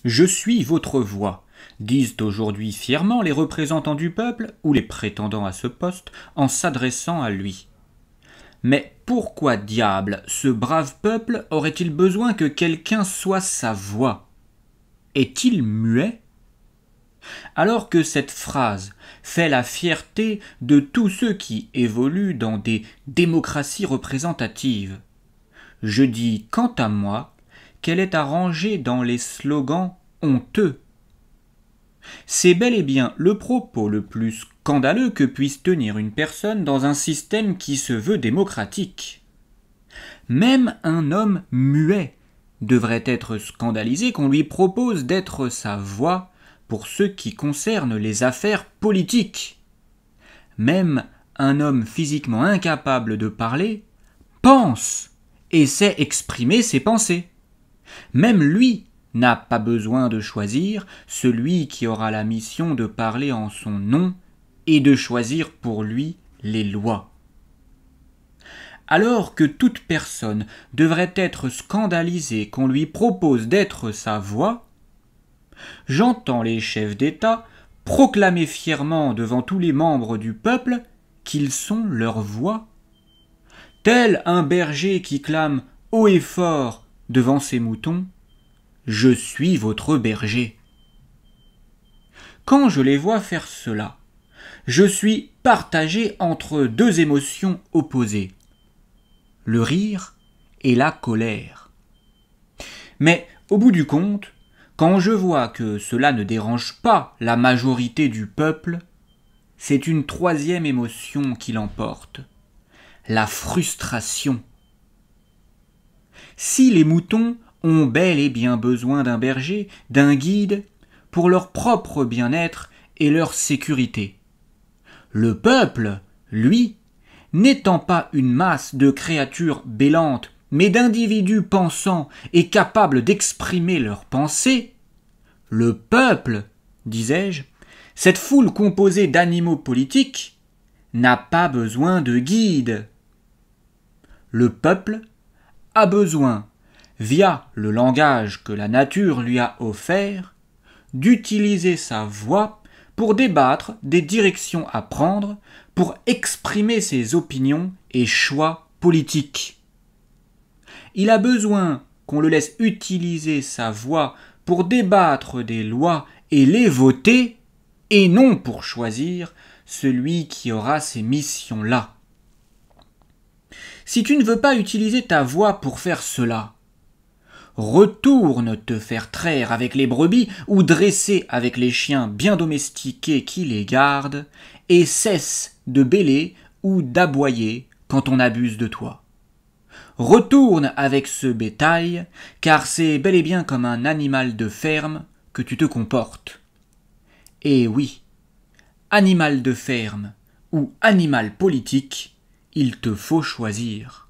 Je suis votre voix, disent aujourd'hui fièrement les représentants du peuple ou les prétendants à ce poste en s'adressant à lui. Mais pourquoi diable ce brave peuple aurait-il besoin que quelqu'un soit sa voix? Est-il muet? Alors que cette phrase fait la fierté de tous ceux qui évoluent dans des démocraties représentatives, je dis quant à moi qu'elle est à ranger dans les slogans honteux. C'est bel et bien le propos le plus scandaleux que puisse tenir une personne dans un système qui se veut démocratique. Même un homme muet devrait être scandalisé qu'on lui propose d'être sa voix pour ce qui concerne les affaires politiques. Même un homme physiquement incapable de parler pense et sait exprimer ses pensées. Même lui n'a pas besoin de choisir celui qui aura la mission de parler en son nom et de choisir pour lui les lois. Alors que toute personne devrait être scandalisée qu'on lui propose d'être sa voix, j'entends les chefs d'État proclamer fièrement devant tous les membres du peuple qu'ils sont leur voix. Tel un berger qui clame haut et fort devant ses moutons, « Je suis votre berger ». Quand je les vois faire cela, je suis partagé entre deux émotions opposées, le rire et la colère. Mais au bout du compte, quand je vois que cela ne dérange pas la majorité du peuple, c'est une troisième émotion qui l'emporte, la frustration. Si les moutons ont bel et bien besoin d'un berger, d'un guide, pour leur propre bien-être et leur sécurité, le peuple, lui, n'étant pas une masse de créatures bêlantes, mais d'individus pensants et capables d'exprimer leurs pensées, le peuple, disais-je, cette foule composée d'animaux politiques, n'a pas besoin de guide. Le peuple a besoin, via le langage que la nature lui a offert, d'utiliser sa voix pour débattre des directions à prendre, pour exprimer ses opinions et choix politiques. Il a besoin qu'on le laisse utiliser sa voix pour débattre des lois et les voter, et non pour choisir celui qui aura ces missions-là. Si tu ne veux pas utiliser ta voix pour faire cela, retourne te faire traire avec les brebis ou dresser avec les chiens bien domestiqués qui les gardent, et cesse de bêler ou d'aboyer quand on abuse de toi. Retourne avec ce bétail, car c'est bel et bien comme un animal de ferme que tu te comportes. Et oui, animal de ferme ou animal politique, il te faut choisir.